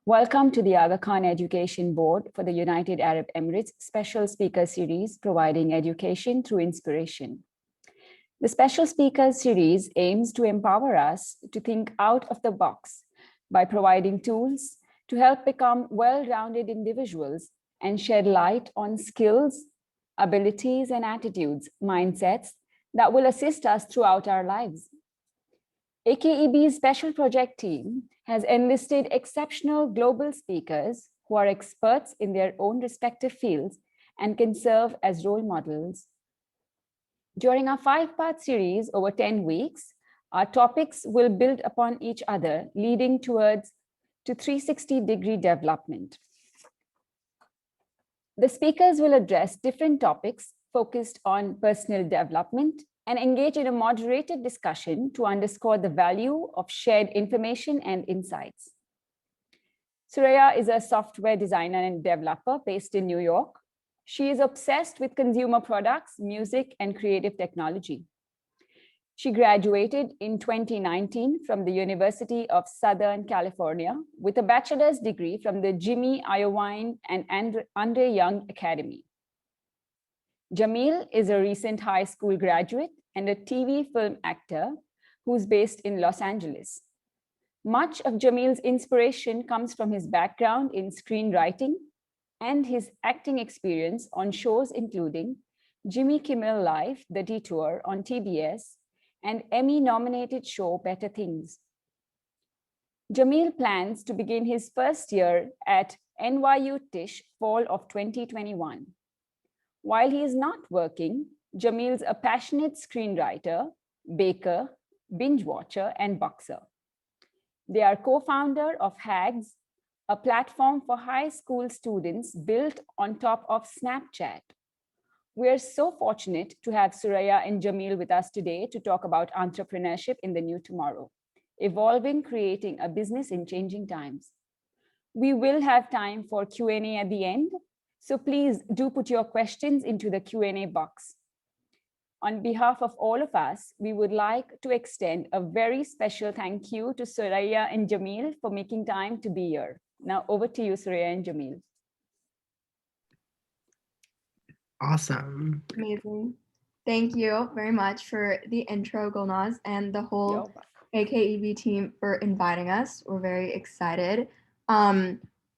Welcome to the Aga Khan Education Board for the United Arab Emirates Special Speaker Series, providing education through inspiration. The Special Speaker Series aims to empower us to think out of the box by providing tools to help become well-rounded individuals and shed light on skills, abilities, and attitudes, mindsets that will assist us throughout our lives. AKEB's special project team has enlisted exceptional global speakers who are experts in their own respective fields and can serve as role models. During our 5-part series over 10 weeks, our topics will build upon each other, leading towards 360-degree development. The speakers will address different topics focused on personal development and engage in a moderated discussion to underscore the value of shared information and insights. Suraya is a software designer and developer based in New York. She is obsessed with consumer products, music, and creative technology. She graduated in 2019 from the University of Southern California with a bachelor's degree from the Jimmy Iovine and Andre Young Academy. Jamil is a recent high school graduate and a TV film actor who's based in Los Angeles. Much of Jamil's inspiration comes from his background in screenwriting and his acting experience on shows including Jimmy Kimmel Live, The Detour on TBS, and Emmy-nominated show Better Things. Jamil plans to begin his first year at NYU Tisch fall of 2021. While he is not working, Jamil's a passionate screenwriter, baker, binge watcher, and boxer. They are co-founder of HAGS, a platform for high school students built on top of Snapchat. We are so fortunate to have Suraya and Jamil with us today to talk about entrepreneurship in the new tomorrow, evolving, creating a business in changing times. We will have time for Q&A at the end, so please do put your questions into the Q&A box. On behalf of all of us, we would like to extend a very special thank you to Suraya and Jamil for making time to be here. Now over to you, Suraya and Jamil. Awesome. Amazing. Thank you very much for the intro, Gulnaz, and the whole AKEB team for inviting us. We're very excited.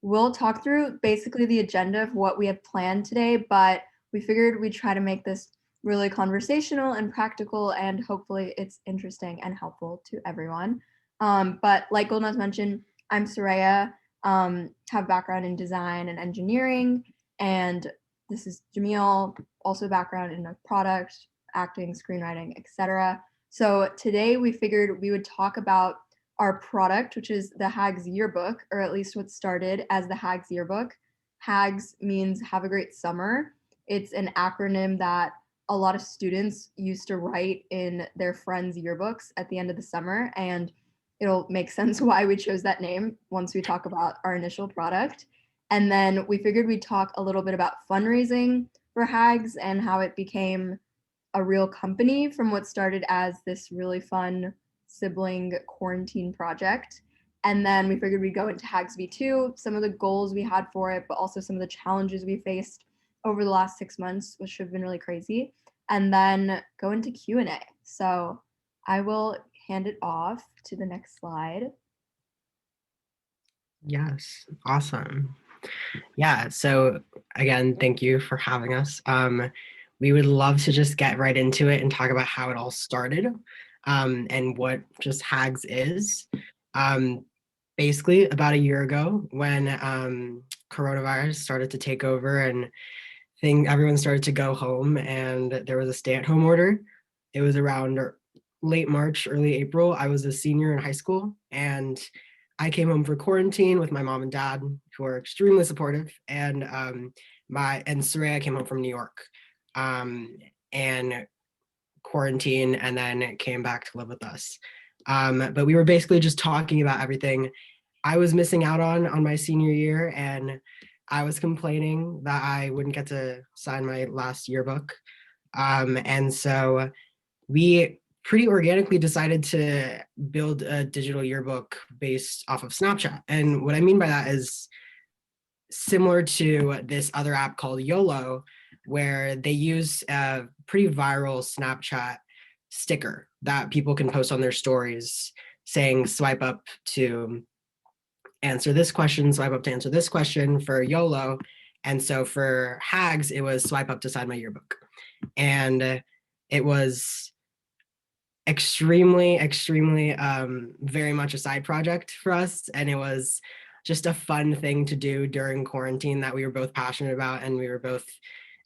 We'll talk through basically the agenda of what we have planned today, but we figured we'd try to make this really conversational and practical, and hopefully it's interesting and helpful to everyone. But like Gulnaz mentioned, I'm Suraya, have background in design and engineering, and this is Jamil, also background in product, acting, screenwriting, etc. So today we figured we would talk about our product, which is the HAGS yearbook, or at least what started as the HAGS yearbook. HAGS means Have a Great Summer. It's an acronym that a lot of students used to write in their friends' yearbooks at the end of the summer, and it'll make sense why we chose that name once we talk about our initial product. And then we figured we'd talk a little bit about fundraising for HAGS and how it became a real company from what started as this really fun sibling quarantine project. And then we figured we'd go into HAGS V2, some of the goals we had for it, but also some of the challenges we faced over the last 6 months, which have been really crazy, and then go into Q&A. So I will hand it off to the next slide. Yes, awesome. Yeah, so again, thank you for having us. We would love to just get right into it and talk about how it all started and what just HAGS is. Basically, about a year ago when coronavirus started to take over and everyone started to go home and there was a stay-at-home order. It was around late March, early April. I was a senior in high school and I came home for quarantine with my mom and dad, who are extremely supportive, and Suraya came home from New York and quarantine, and then came back to live with us. But we were basically just talking about everything I was missing out on my senior year, and I was complaining that I wouldn't get to sign my last yearbook. And so we pretty organically decided to build a digital yearbook based off of Snapchat. And what I mean by that is similar to this other app called YOLO, where they use a pretty viral Snapchat sticker that people can post on their stories saying swipe up to answer this question, swipe up to answer this question for YOLO. And so for HAGS, it was swipe up to sign my yearbook. And it was extremely very much a side project for us, and it was just a fun thing to do during quarantine that we were both passionate about and we were both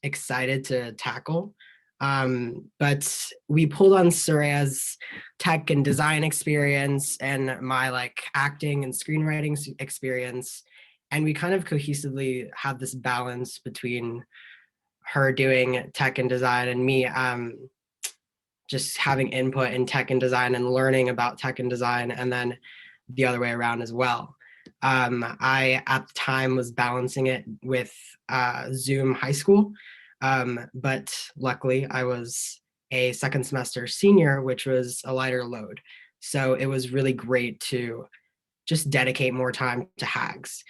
excited to tackle. But we pulled on Soraya's tech and design experience and my like acting and screenwriting experience, and we kind of cohesively had this balance between her doing tech and design and me just having input in tech and design and learning about tech and design, and then the other way around as well. I, at the time, was balancing it with Zoom high school, but luckily I was a second semester senior, which was a lighter load. So it was really great to just dedicate more time to HAGS.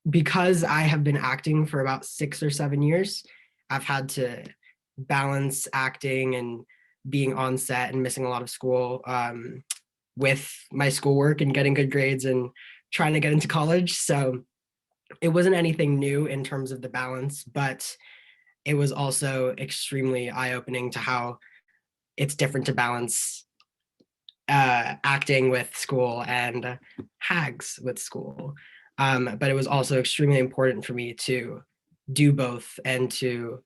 Because I have been acting for about 6 or 7 years, I've had to balance acting and being on set and missing a lot of school with my schoolwork and getting good grades and trying to get into college. So it wasn't anything new in terms of the balance, but it was also extremely eye-opening to how it's different to balance acting with school and HAGS with school. But it was also extremely important for me to do both and to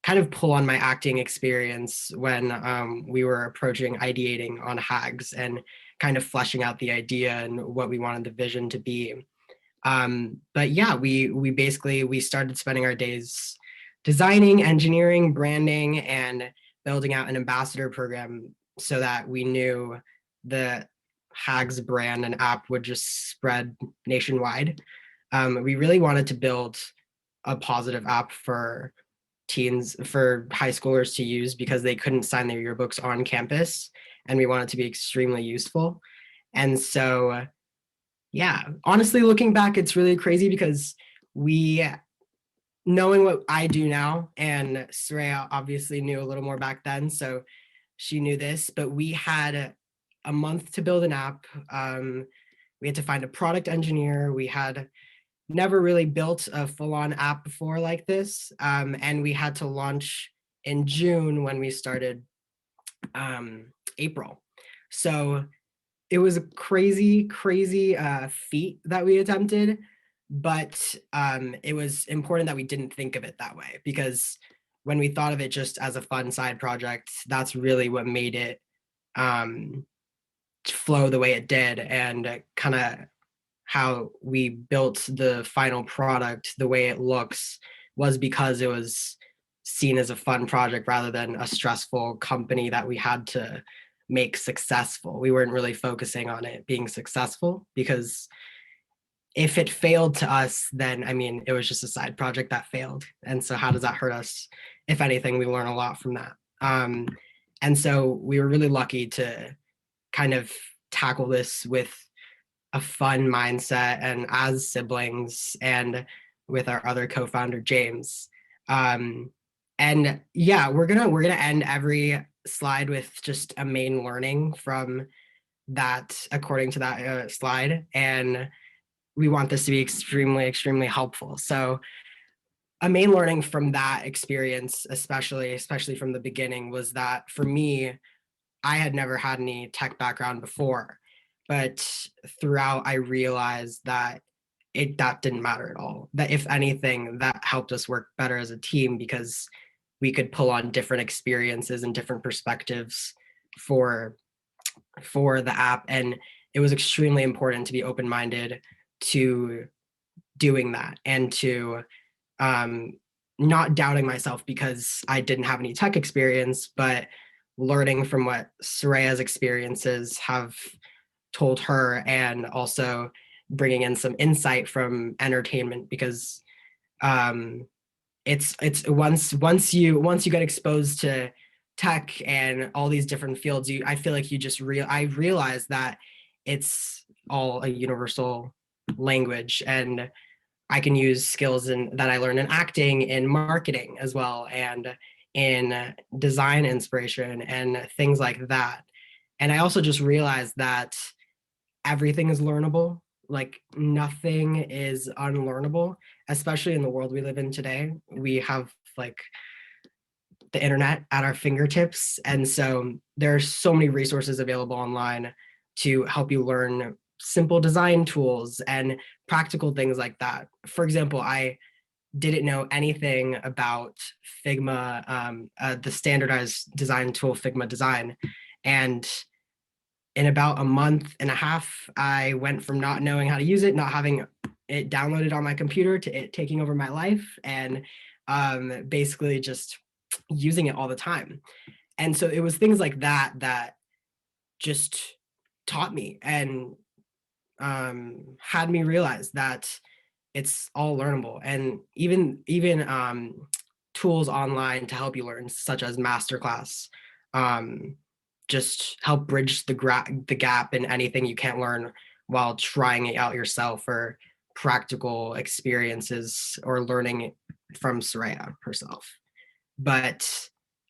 kind of pull on my acting experience when we were approaching ideating on HAGS and kind of fleshing out the idea and what we wanted the vision to be. But yeah, we started spending our days designing, engineering, branding, and building out an ambassador program so that we knew the HAGS brand and app would just spread nationwide. We really wanted to build a positive app for teens, for high schoolers to use because they couldn't sign their yearbooks on campus, and we want it to be extremely useful. And so, yeah, honestly, looking back, it's really crazy because knowing what I do now, and Soraya obviously knew a little more back then, so she knew this, but we had a month to build an app. We had to find a product engineer. We had never really built a full-on app before like this. And we had to launch in June when we started April. So it was a crazy feat that we attempted, but it was important that we didn't think of it that way, because when we thought of it just as a fun side project, that's really what made it flow the way it did, and kind of how we built the final product the way it looks was because it was seen as a fun project rather than a stressful company that we had to make successful. We weren't really focusing on it being successful, because if it failed to us, then I mean, it was just a side project that failed. And so how does that hurt us? If anything, we learn a lot from that. And so we were really lucky to kind of tackle this with a fun mindset and as siblings and with our other co-founder James. And yeah, we're gonna end every slide with just a main learning from that, according to that slide, and we want this to be extremely helpful. So a main learning from that experience, especially from the beginning, was that for me, I had never had any tech background before, but throughout I realized that that didn't matter at all. That if anything, that helped us work better as a team, because we could pull on different experiences and different perspectives for the app. And it was extremely important to be open-minded to doing that, and to not doubting myself because I didn't have any tech experience, but learning from what Soraya's experiences have told her, and also bringing in some insight from entertainment, because it's once you get exposed to tech and all these different fields, I feel like I realized that it's all a universal language, and I can use skills that I learned in acting, in marketing as well, and in design inspiration and things like that. And I also just realized that everything is learnable. Like nothing is unlearnable, especially in the world we live in today. We have like the internet at our fingertips. And so there are so many resources available online to help you learn simple design tools and practical things like that. For example, I didn't know anything about Figma, the standardized design tool, Figma Design. And in about a month and a half, I went from not knowing how to use it, not having it downloaded on my computer, to it taking over my life, and basically just using it all the time. And so it was things like that that just taught me and had me realize that it's all learnable. And even tools online to help you learn, such as Masterclass, just help bridge the gap in anything you can't learn while trying it out yourself, or practical experiences, or learning from Soraya herself. But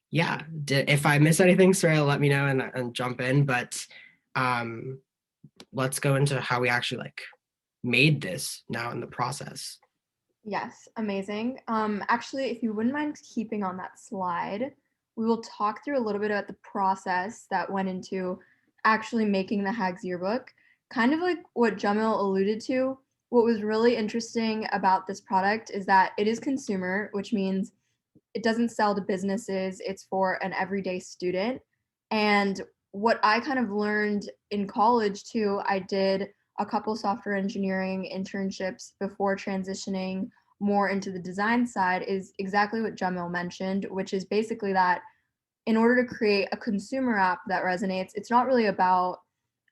yeah, if I miss anything, Soraya, let me know and jump in. But let's go into how we actually like made this now in the process. Yes, amazing. Actually, if you wouldn't mind keeping on that slide, we will talk through a little bit about the process that went into actually making the HAGS yearbook. Kind of like what Jamil alluded to, what was really interesting about this product is that it is consumer, which means it doesn't sell to businesses, it's for an everyday student. And what I kind of learned in college too, I did a couple software engineering internships before transitioning more into the design side, is exactly what Jamil mentioned, which is basically that in order to create a consumer app that resonates, it's not really about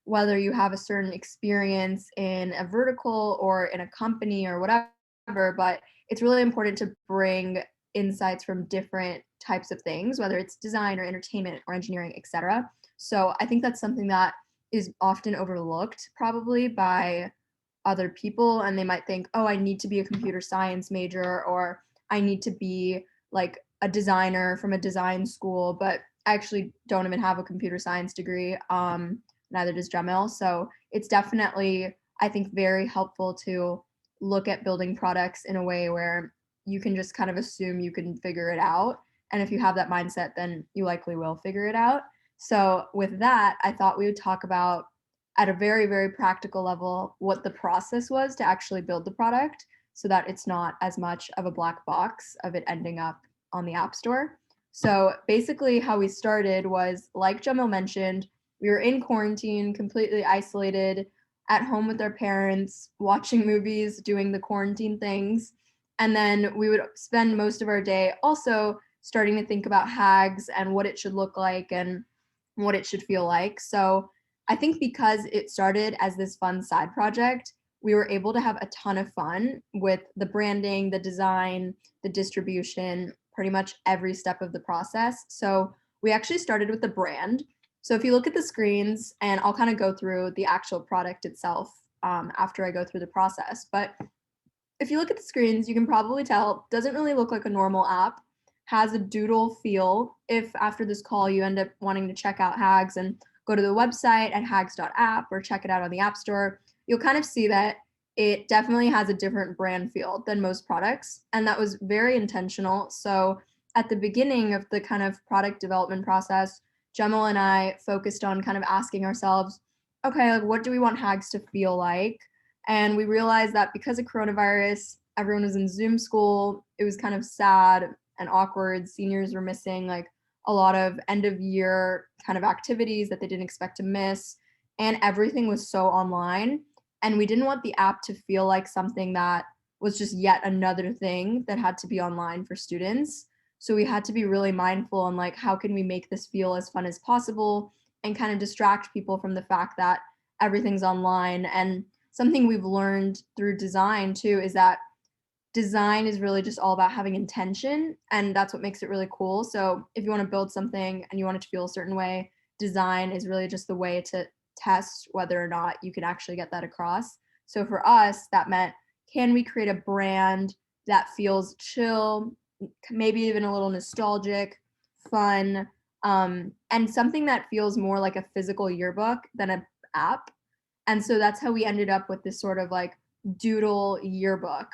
whether you have a certain experience in a vertical or in a company or whatever, but it's really important to bring insights from different types of things, whether it's design or entertainment or engineering, etc. So I think that's something that is often overlooked probably by other people, and they might think, oh, I need to be a computer science major, or I need to be like a designer from a design school, but I actually don't even have a computer science degree. Neither does Jamil. So it's definitely, I think, very helpful to look at building products in a way where you can just kind of assume you can figure it out. And if you have that mindset, then you likely will figure it out. So with that, I thought we would talk about at a very, very practical level what the process was to actually build the product, so that it's not as much of a black box of it ending up on the App Store. So basically how we started was, like Jamil mentioned, we were in quarantine, completely isolated, at home with our parents, watching movies, doing the quarantine things. And then we would spend most of our day also starting to think about HAGS and what it should look like and what it should feel like. So I think because it started as this fun side project, we were able to have a ton of fun with the branding, the design, the distribution, pretty much every step of the process. So we actually started with the brand. So if you look at the screens, and I'll kind of go through the actual product itself after I go through the process. But if you look at the screens, you can probably tell it doesn't really look like a normal app, has a doodle feel. If after this call you end up wanting to check out HAGS and go to the website at hags.app or check it out on the App Store, you'll kind of see that it definitely has a different brand feel than most products. And that was very intentional. So at the beginning of the kind of product development process, Jamil and I focused on kind of asking ourselves, okay, like what do we want HAGS to feel like? And we realized that because of coronavirus, everyone was in Zoom school. It was kind of sad and awkward. Seniors were missing like a lot of end of year kind of activities that they didn't expect to miss. And everything was so online. And we didn't want the app to feel like something that was just yet another thing that had to be online for students. So we had to be really mindful on like, how can we make this feel as fun as possible and kind of distract people from the fact that everything's online. And something we've learned through design too is that design is really just all about having intention, and that's what makes it really cool. So if you want to build something and you want it to feel a certain way, design is really just the way to test whether or not you can actually get that across. So for us, that meant, can we create a brand that feels chill, maybe even a little nostalgic, fun, and something that feels more like a physical yearbook than an app. And so that's how we ended up with this sort of like doodle yearbook,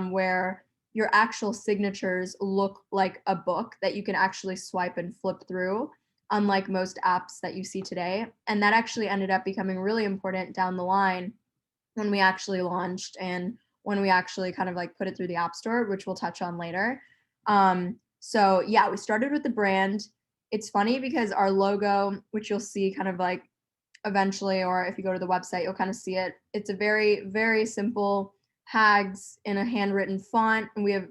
where your actual signatures look like a book that you can actually swipe and flip through, unlike most apps that you see today. And that actually ended up becoming really important down the line when we actually launched and when we actually kind of like put it through the App Store, which we'll touch on later. So yeah, we started with the brand. It's funny because our logo, which you'll see kind of like eventually, or if you go to the website, you'll kind of see it. It's a very, very simple HAGS in a handwritten font. And we have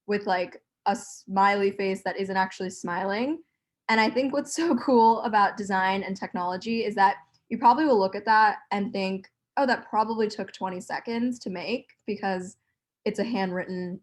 with like a smiley face that isn't actually smiling. And I think what's so cool about design and technology is that you probably will look at that and think, oh, that probably took 20 seconds to make because it's a handwritten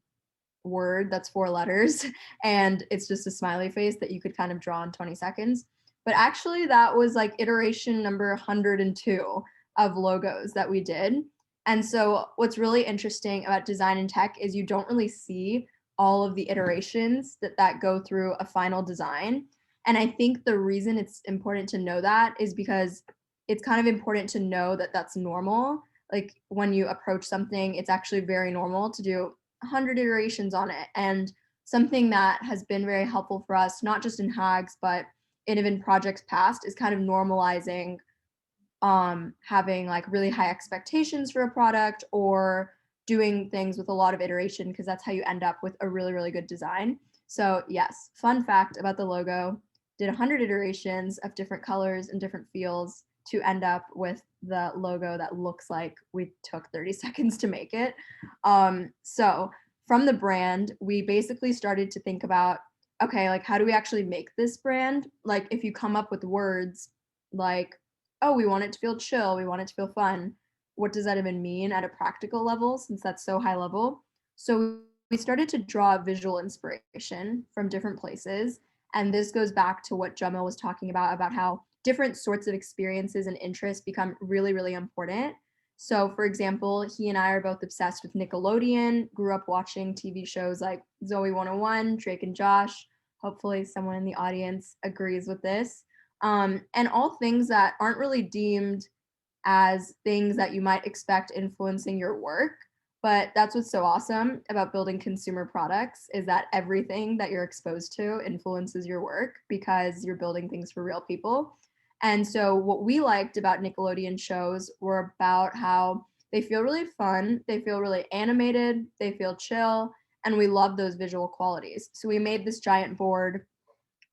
word that's 4 letters and it's just a smiley face that you could kind of draw in 20 seconds. But actually that was like iteration number 102 of logos that we did. And so what's really interesting about design and tech is you don't really see all of the iterations that go through a final design. And I think the reason it's important to know that is because it's kind of important to know that that's normal. Like when you approach something, it's actually very normal to do 100 iterations on it. And something that has been very helpful for us, not just in HAGS, but in even projects past, is kind of normalizing having like really high expectations for a product or doing things with a lot of iteration, because that's how you end up with a really, really good design. So yes, fun fact about the logo, did 100 iterations of different colors and different feels to end up with the logo that looks like we took 30 seconds to make it. So from the brand, we basically started to think about, okay, like how do we actually make this brand? Like if you come up with words like, oh, we want it to feel chill, we want it to feel fun, what does that even mean at a practical level, since that's so high level? So we started to draw visual inspiration from different places. And this goes back to what Jamal was talking about how different sorts of experiences and interests become really, really important. So for example, he and I are both obsessed with Nickelodeon, grew up watching TV shows like Zoe 101, Drake and Josh. Hopefully someone in the audience agrees with this. And all things that aren't really deemed as things that you might expect influencing your work. But that's what's so awesome about building consumer products, is that everything that you're exposed to influences your work because you're building things for real people. And so what we liked about Nickelodeon shows were about how they feel really fun, they feel really animated, they feel chill, and we love those visual qualities. So we made this giant board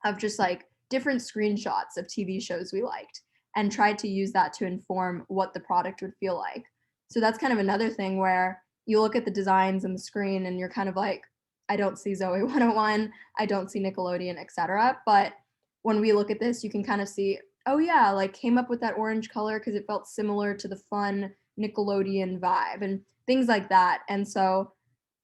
of just like different screenshots of TV shows we liked and tried to use that to inform what the product would feel like. So that's kind of another thing where you look at the designs and the screen and you're kind of like, I don't see Zoe 101, I don't see Nickelodeon, etc. But when we look at this, you can kind of see, oh yeah, like came up with that orange color because it felt similar to the fun Nickelodeon vibe and things like that. And so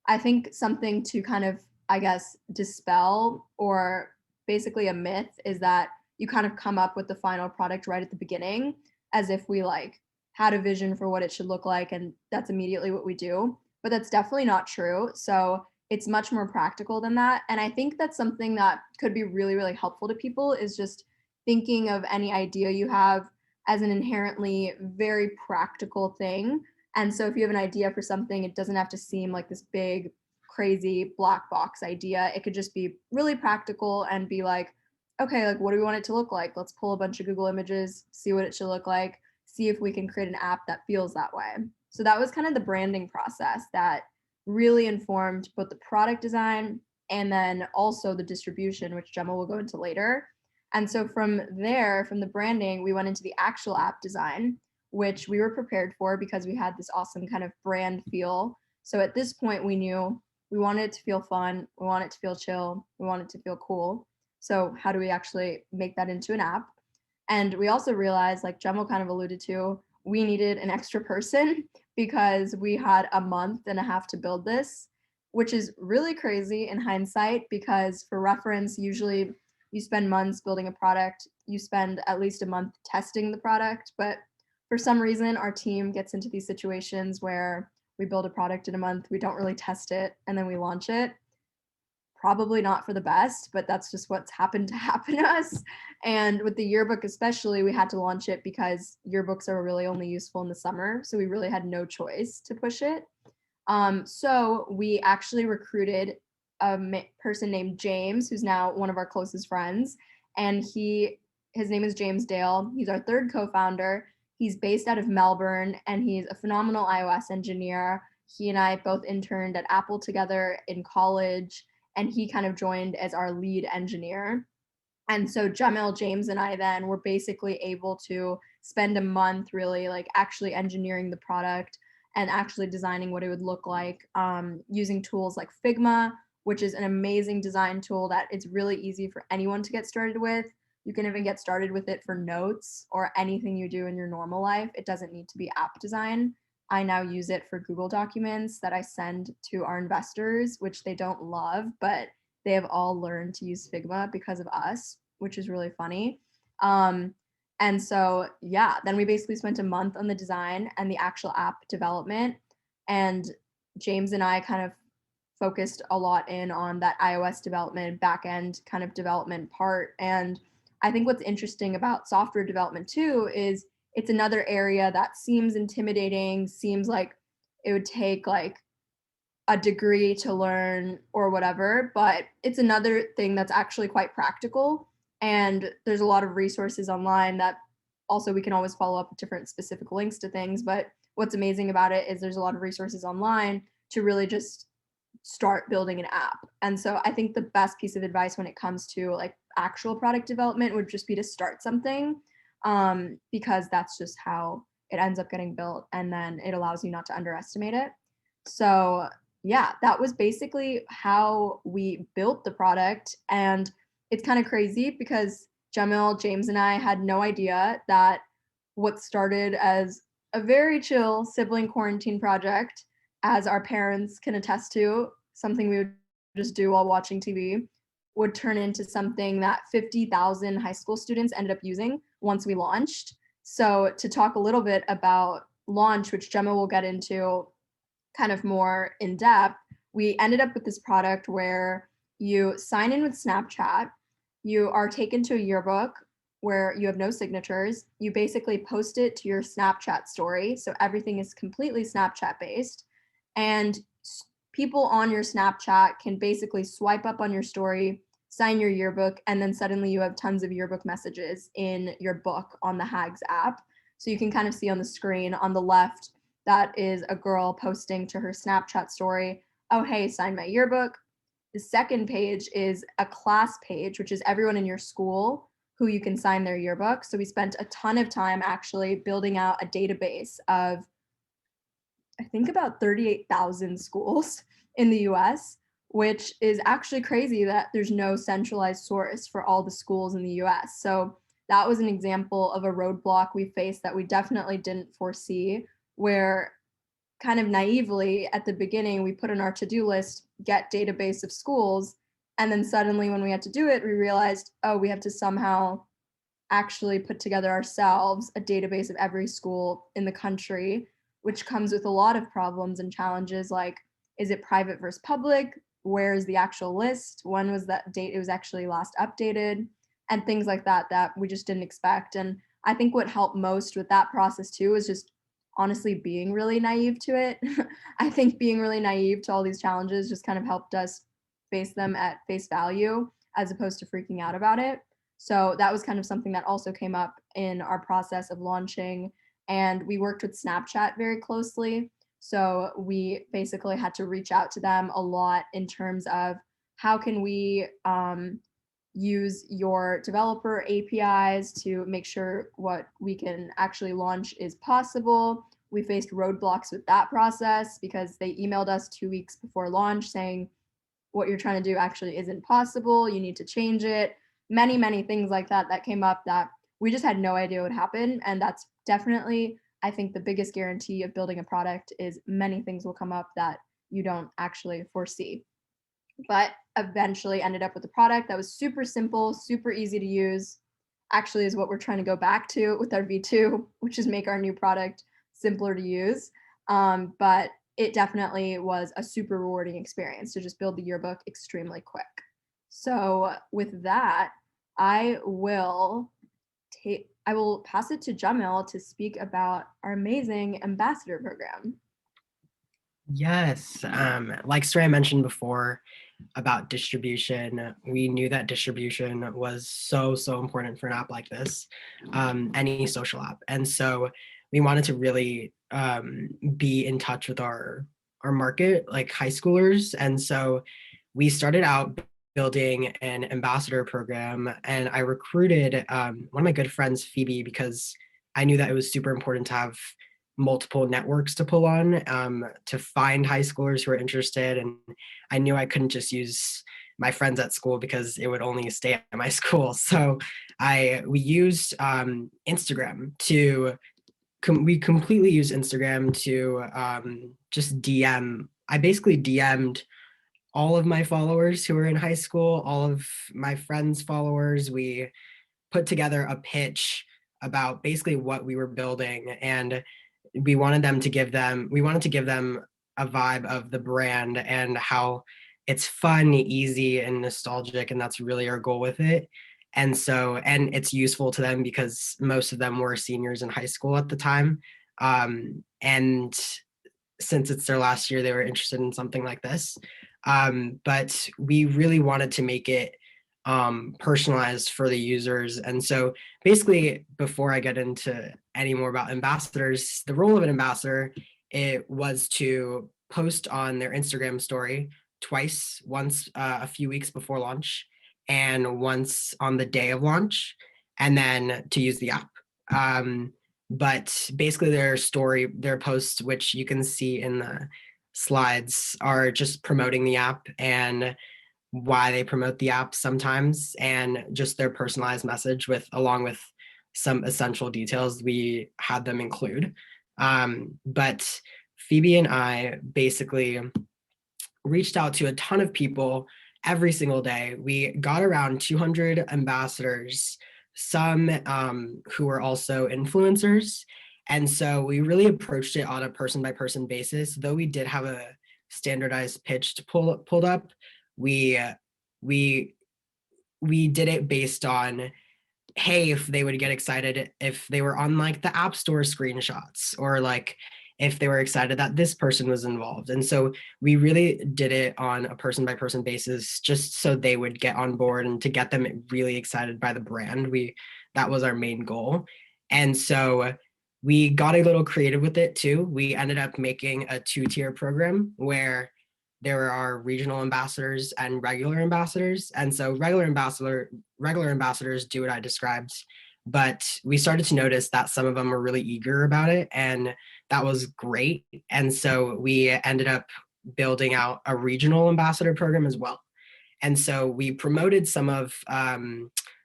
I think something to kind of, I guess, dispel or basically a myth is that you kind of come up with the final product right at the beginning as if we like had a vision for what it should look like and that's immediately what we do. But that's definitely not true. So it's much more practical than that. And I think that's something that could be really, really helpful to people, is just thinking of any idea you have as an inherently very practical thing. And so if you have an idea for something, it doesn't have to seem like this big, crazy black box idea. It could just be really practical and be like, okay, like what do we want it to look like? Let's pull a bunch of Google images, see what it should look like, see if we can create an app that feels that way. So that was kind of the branding process that really informed both the product design and then also the distribution, which Gemma will go into later. And so from there, from the branding, we went into the actual app design, which we were prepared for because we had this awesome kind of brand feel. So at this point, we knew we wanted it to feel fun, we want it to feel chill, we want it to feel cool. So how do we actually make that into an app? And we also realized, like Gemma kind of alluded to, we needed an extra person because we had a month and a half to build this. which is really crazy in hindsight, because for reference, usually you spend months building a product, you spend at least a month testing the product, but for some reason, our team gets into these situations where we build a product in a month, we don't really test it, and then we launch it. Probably not for the best, but that's just what's happened to us. And with the yearbook especially, we had to launch it because yearbooks are really only useful in the summer, so we really had no choice to push it. So we actually recruited a person named James, who's now one of our closest friends, and his name is James Dale. He's our third co-founder. He's based out of Melbourne, and he's a phenomenal iOS engineer. He and I both interned at Apple together in college, and he kind of joined as our lead engineer. And so Jamil, James, and I then were basically able to spend a month really like actually engineering the product and actually designing what it would look like, using tools like Figma, which is an amazing design tool that it's really easy for anyone to get started with. You can even get started with it for notes or anything you do in your normal life. It doesn't need to be app design. I now use it for Google Documents that I send to our investors, which they don't love, but they have all learned to use Figma because of us, which is really funny. And so, yeah, then we basically spent a month on the design and the actual app development. And James and I kind of focused a lot in on that iOS development, backend kind of development part. And I think what's interesting about software development too is it's another area that seems intimidating, seems like it would take like a degree to learn or whatever, but it's another thing that's actually quite practical. And there's a lot of resources online that also we can always follow up with different specific links to things. But what's amazing about it is there's a lot of resources online to really just start building an app. And so I think the best piece of advice when it comes to like actual product development would just be to start something, because that's just how it ends up getting built, and then it allows you not to underestimate it. So yeah, that was basically how we built the product. And it's kind of crazy because Jamil, James, and I had no idea that what started as a very chill sibling quarantine project, as our parents can attest to, something we would just do while watching TV, would turn into something that 50,000 high school students ended up using once we launched. So to talk a little bit about launch, which Gemma will get into kind of more in depth, we ended up with this product where you sign in with Snapchat, you are taken to a yearbook where you have no signatures, you basically post it to your Snapchat story, so everything is completely Snapchat based, and people on your Snapchat can basically swipe up on your story, sign your yearbook, and then suddenly you have tons of yearbook messages in your book on the HAGS app. So you can kind of see on the screen on the left, that is a girl posting to her Snapchat story, oh, hey, sign my yearbook. The second page is a class page, which is everyone in your school who you can sign their yearbook. So we spent a ton of time actually building out a database of, I think, about 38,000 schools in the US, which is actually crazy that there's no centralized source for all the schools in the US. So that was an example of a roadblock we faced that we definitely didn't foresee, where kind of naively at the beginning, we put on our to-do list, get database of schools. And then suddenly when we had to do it, we realized, oh, we have to somehow actually put together ourselves a database of every school in the country, which comes with a lot of problems and challenges, like, is it private versus public? Where is the actual list? When was that date it was actually last updated? And things like that, that we just didn't expect. And I think what helped most with that process too is just honestly being really naive to it. I think being really naive to all these challenges just kind of helped us face them at face value as opposed to freaking out about it. So that was kind of something that also came up in our process of launching. And we worked with Snapchat very closely. So we basically had to reach out to them a lot in terms of how can we use your developer APIs to make sure what we can actually launch is possible. We faced roadblocks with that process because they emailed us 2 weeks before launch saying, what you're trying to do actually isn't possible, you need to change it. Many, many things like that that came up that we just had no idea would happen. And that's definitely, I think, the biggest guarantee of building a product is many things will come up that you don't actually foresee. But eventually ended up with a product that was super simple, super easy to use. Actually is what we're trying to go back to with our V2, which is make our new product simpler to use. But it definitely was a super rewarding experience to just build the yearbook extremely quick. So with that, I will pass it to Jamil to speak about our amazing ambassador program. Yes, like Soraya mentioned before about distribution, we knew that distribution was so important for an app like this, any social app. And so we wanted to really be in touch with our market, like high schoolers. And so we started out building an ambassador program, and I recruited one of my good friends, Phoebe, because I knew that it was super important to have multiple networks to pull on to find high schoolers who are interested. And I knew I couldn't just use my friends at school because it would only stay at my school. So we used Instagram to we completely used Instagram to just DM. I basically DM'd all of my followers who were in high school, all of my friends' followers. We put together a pitch about basically what we were building, and we wanted to give them a vibe of the brand and how it's fun, easy, and nostalgic, and that's really our goal with it. And so, and it's useful to them because most of them were seniors in high school at the time. And since it's their last year, they were interested in something like this. But we really wanted to make it personalized for the users. And so basically, before I get into any more about ambassadors, the role of an ambassador, it was to post on their Instagram story twice, once a few weeks before launch and once on the day of launch, and then to use the app. But basically their posts, which you can see in the slides, are just promoting the app and why they promote the app sometimes, and just their personalized message along with some essential details we had them include. But Phoebe and I basically reached out to a ton of people every single day. We got around 200 ambassadors, some who were also influencers. And so we really approached it on a person by person basis. Though we did have a standardized pitch to pulled up, we did it based on, hey, if they would get excited if they were on like the app store screenshots, or like if they were excited that this person was involved. And so we really did it on a person by person basis, just so they would get on board and to get them really excited by the brand. That was our main goal. And so we got a little creative with it too. We ended up making a 2-tier program where there are regional ambassadors and regular ambassadors. And so regular ambassadors do what I described, but we started to notice that some of them were really eager about it, and that was great. And so we ended up building out a regional ambassador program as well. And so we promoted some of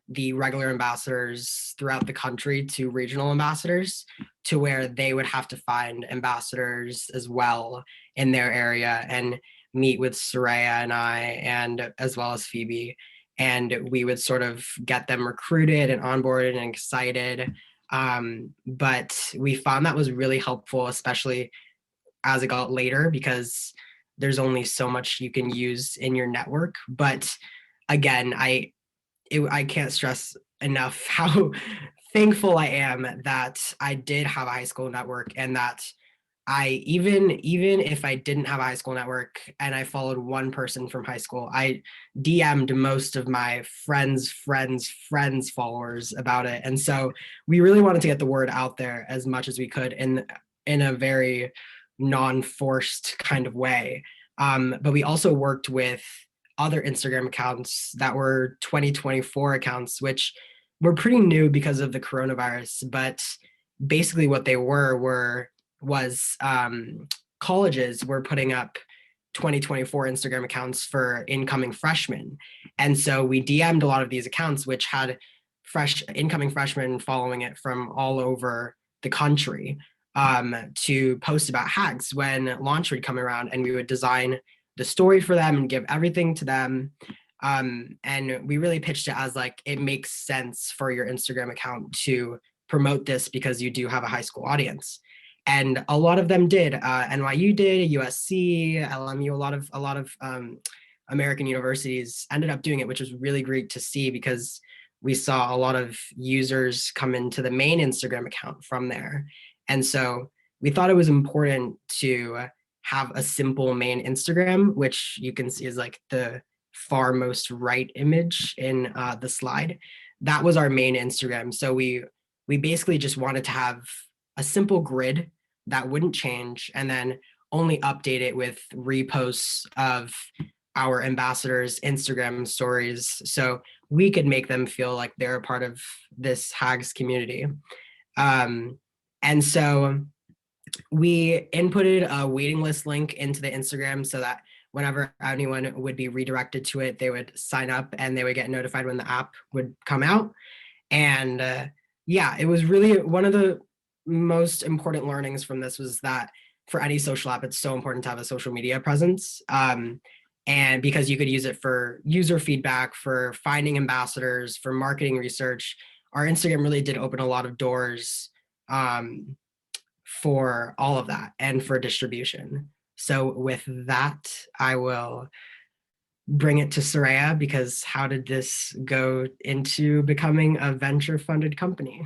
the regular ambassadors throughout the country to regional ambassadors, to where they would have to find ambassadors as well in their area and meet with Soraya and I, and as well as Phoebe. And we would sort of get them recruited and onboarded and excited. But we found that was really helpful, especially as it got later, because there's only so much you can use in your network. But again, I can't stress enough how thankful I am that I did have a high school network, and that I even if I didn't have a high school network and I followed one person from high school, I DM'd most of my friends' followers about it. And so we really wanted to get the word out there as much as we could in a very non-forced kind of way. But we also worked with other Instagram accounts that were 2024 accounts, which were pretty new because of the coronavirus. But basically what they was colleges were putting up 2024 Instagram accounts for incoming freshmen. And so we DM'd a lot of these accounts, which had incoming freshmen following it from all over the country. to post about HAGS when launch would come around, and we would design the story for them and give everything to them. And we really pitched it as like, it makes sense for your Instagram account to promote this because you do have a high school audience. And a lot of them did. NYU did, USC, LMU, a lot of American universities ended up doing it, which was really great to see because we saw a lot of users come into the main Instagram account from there. And so we thought it was important to have a simple main Instagram, which you can see is like the far most right image in the slide. That was our main Instagram. So we basically just wanted to have a simple grid that wouldn't change, and then only update it with reposts of our ambassadors' Instagram stories so we could make them feel like they're a part of this HAGS community. And so we inputted a waiting list link into the Instagram so that whenever anyone would be redirected to it, they would sign up and they would get notified when the app would come out. And yeah, it was really one of the most important learnings from this was that for any social app, it's so important to have a social media presence. And because you could use it for user feedback, for finding ambassadors, for marketing research, our Instagram really did open a lot of doors for all of that and for distribution. So with that, I will bring it to Soraya, because how did this go into becoming a venture funded company?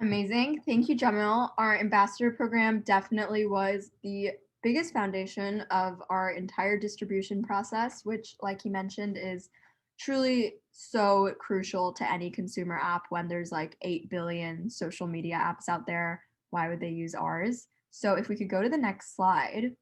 Amazing. Thank you, Jamil. Our ambassador program definitely was the biggest foundation of our entire distribution process, which, like you mentioned, is truly so crucial to any consumer app. When there's like 8 billion social media apps out there, why would they use ours? So if we could go to the next slide,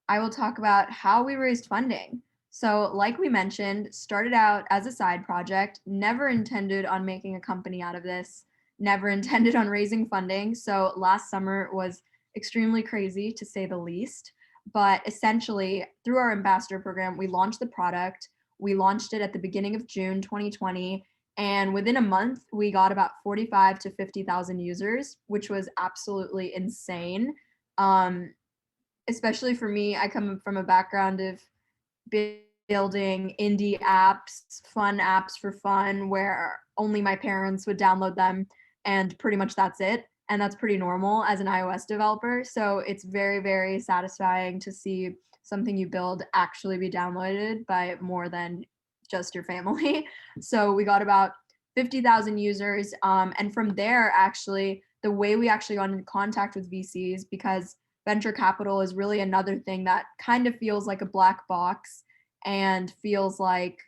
I will talk about how we raised funding. So like we mentioned, started out as a side project, never intended on making a company out of this, never intended on raising funding. So last summer was extremely crazy, to say the least. But essentially, through our ambassador program, we launched the product. We launched it at the beginning of June 2020. And within a month, we got about 45 to 50,000 users, which was absolutely insane. Especially for me, I come from a background of building indie apps, fun apps for fun, where only my parents would download them, and pretty much that's it. And that's pretty normal as an iOS developer. So it's very, very satisfying to see something you build actually be downloaded by more than just your family. So we got about 50,000 users. And from there, actually, the way we actually got in contact with VCs, because venture capital is really another thing that kind of feels like a black box and feels like,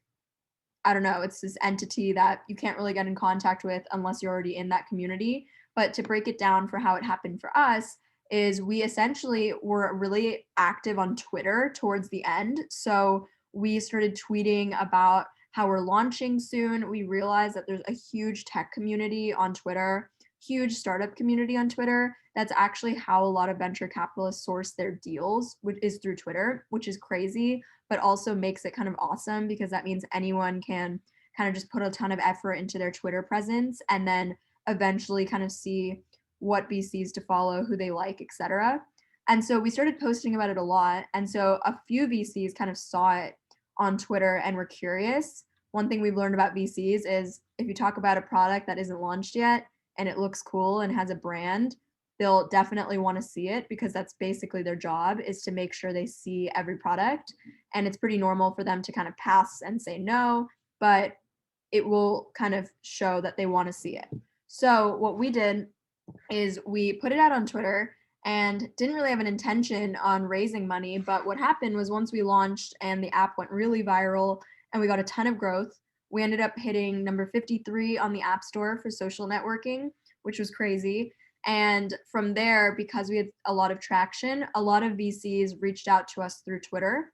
I don't know, it's this entity that you can't really get in contact with unless you're already in that community. But to break it down for how it happened for us is we essentially were really active on Twitter towards the end. So we started tweeting about how we're launching soon. We realized that there's a huge tech community on Twitter, huge startup community on Twitter. That's actually how a lot of venture capitalists source their deals, which is through Twitter, which is crazy, but also makes it kind of awesome because that means anyone can kind of just put a ton of effort into their Twitter presence and then eventually kind of see what VCs to follow, who they like, etc. And so we started posting about it a lot. And so a few VCs kind of saw it on Twitter and were curious. One thing we've learned about VCs is if you talk about a product that isn't launched yet and it looks cool and has a brand, they'll definitely want to see it because that's basically their job, is to make sure they see every product. And it's pretty normal for them to kind of pass and say no, but it will kind of show that they want to see it. So what we did is we put it out on Twitter and didn't really have an intention on raising money. But what happened was once we launched and the app went really viral and we got a ton of growth, we ended up hitting number 53 on the App Store for social networking, which was crazy. And from there, because we had a lot of traction, a lot of VCs reached out to us through Twitter.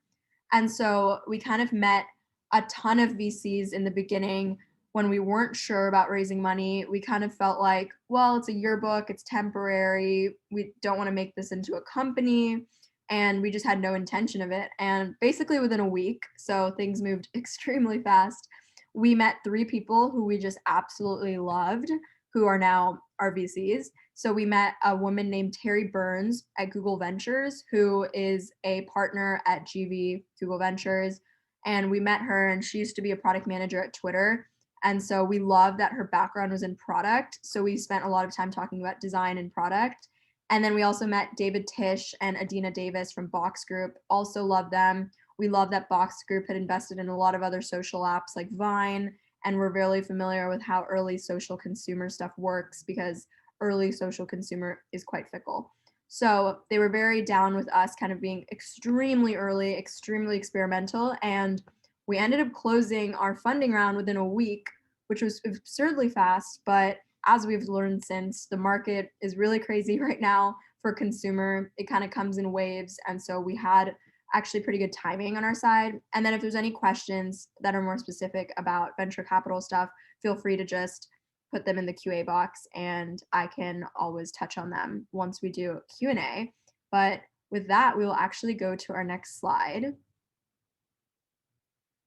And so we kind of met a ton of VCs in the beginning when we weren't sure about raising money. We kind of felt like, well, it's a yearbook, it's temporary. We don't want to make this into a company. And we just had no intention of it. And basically within a week, so things moved extremely fast, we met 3 people who we just absolutely loved, who are now our VCs. So we met a woman named Terry Burns at Google Ventures, who is a partner at GV Google Ventures. And we met her, and she used to be a product manager at Twitter. And so we love that her background was in product. So we spent a lot of time talking about design and product. And then we also met David Tish and Adina Davis from Box Group. Also love them. We love that Box Group had invested in a lot of other social apps like Vine, and we're really familiar with how early social consumer stuff works, because early social consumer is quite fickle. So they were very down with us kind of being extremely early, extremely experimental, and we ended up closing our funding round within a week, which was absurdly fast. But as we've learned since, the market is really crazy right now for consumer. It kind of comes in waves. And so we had actually pretty good timing on our side. And then if there's any questions that are more specific about venture capital stuff, feel free to just put them in the QA box, and I can always touch on them once we do Q&A. But with that, we will actually go to our next slide.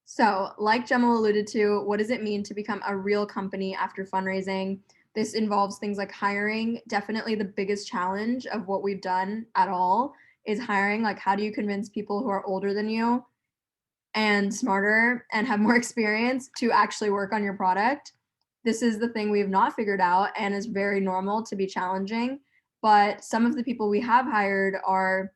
So like Jamal alluded to, what does it mean to become a real company after fundraising? This involves things like hiring. Definitely the biggest challenge of what we've done at all is hiring. Like, how do you convince people who are older than you and smarter and have more experience to actually work on your product? This is the thing we have not figured out, and is very normal to be challenging. But some of the people we have hired are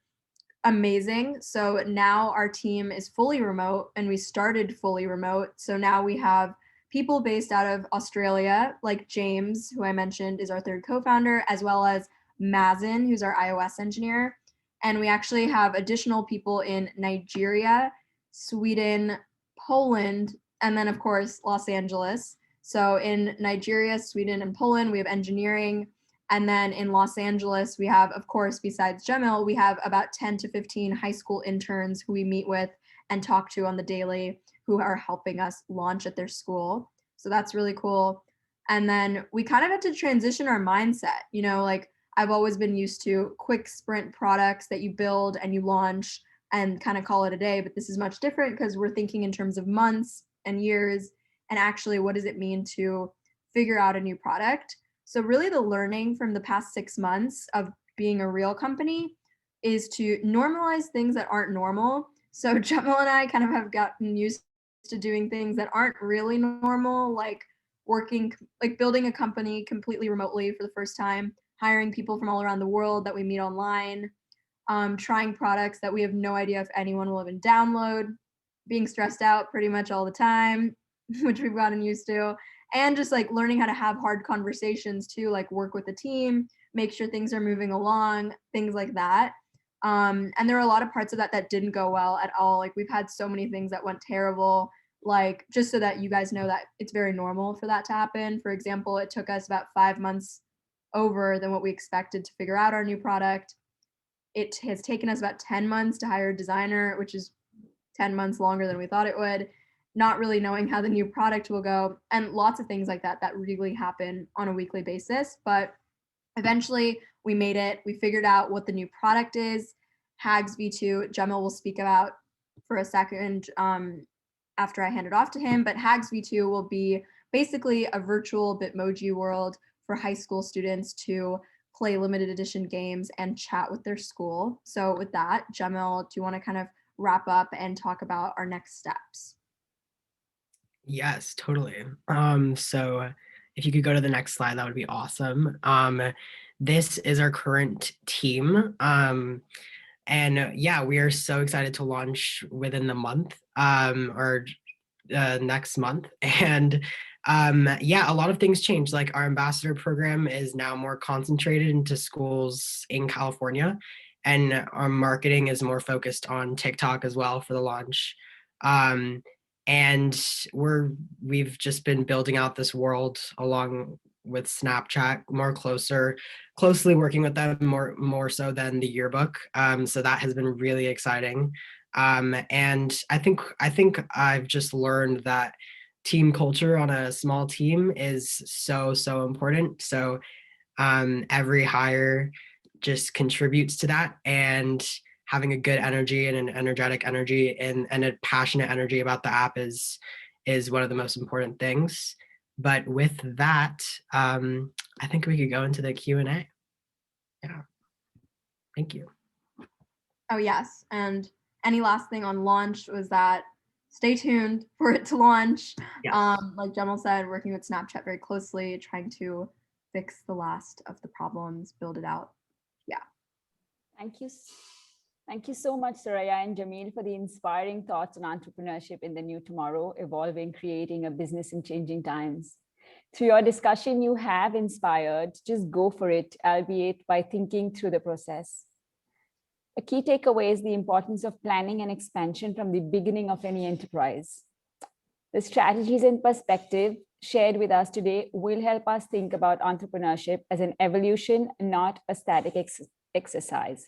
amazing. So now our team is fully remote, and we started fully remote. So now we have people based out of Australia, like James, who I mentioned is our third co-founder, as well as Mazen, who's our iOS engineer. And we actually have additional people in Nigeria, Sweden, Poland, and then of course, Los Angeles. So in Nigeria, Sweden, and Poland, we have engineering. And then in Los Angeles, we have, of course, besides Jamil, we have about 10 to 15 high school interns who we meet with and talk to on the daily, who are helping us launch at their school. So that's really cool. And then we kind of had to transition our mindset. You know, like, I've always been used to quick sprint products that you build and you launch and kind of call it a day. But this is much different, because we're thinking in terms of months and years, and actually what does it mean to figure out a new product. So really the learning from the past 6 months of being a real company is to normalize things that aren't normal. So Jamal and I kind of have gotten used to doing things that aren't really normal, like building a company completely remotely for the first time, hiring people from all around the world that we meet online, trying products that we have no idea if anyone will even download, being stressed out pretty much all the time, which we've gotten used to, and just like learning how to have hard conversations too, like work with the team, make sure things are moving along, things like that. And there are a lot of parts of that that didn't go well at all. Like, we've had so many things that went terrible. Like, just so that you guys know that it's very normal for that to happen. For example, it took us about 5 months over than what we expected to figure out our new product. It has taken us about 10 months to hire a designer, which is 10 months longer than we thought it would, not really knowing how the new product will go, and lots of things like that that really happen on a weekly basis. But eventually we made it. We figured out what the new product is. HAGS V2, Jamil will speak about for a second after I hand it off to him. But HAGS V2 will be basically a virtual Bitmoji world for high school students to play limited edition games and chat with their school. So with that, Jamil, do you want to kind of wrap up and talk about our next steps? Yes, totally. So if you could go to the next slide, that would be awesome. This is our current team. And yeah, we are so excited to launch within the month, or next month. And yeah, a lot of things changed. Like, our ambassador program is now more concentrated into schools in California, and our marketing is more focused on TikTok as well for the launch. And we've just been building out this world along with Snapchat closely working with them more so than the yearbook. So that has been really exciting. And I think I've just learned that team culture on a small team is so important. So every hire just contributes to that, and having a good energy and an energetic energy and a passionate energy about the app is one of the most important things. But with that, I think we could go into the Q&A. Yeah, thank you. Oh, yes. And any last thing on launch was that stay tuned for it to launch. Yes. Like Jamal said, working with Snapchat very closely, trying to fix the last of the problems, build it out. Yeah. Thank you. Thank you so much, Soraya and Jamil, for the inspiring thoughts on entrepreneurship in the new tomorrow, evolving, creating a business in changing times. Through your discussion, you have inspired. Just go for it, albeit by thinking through the process. A key takeaway is the importance of planning and expansion from the beginning of any enterprise. The strategies and perspective shared with us today will help us think about entrepreneurship as an evolution, not a static exercise.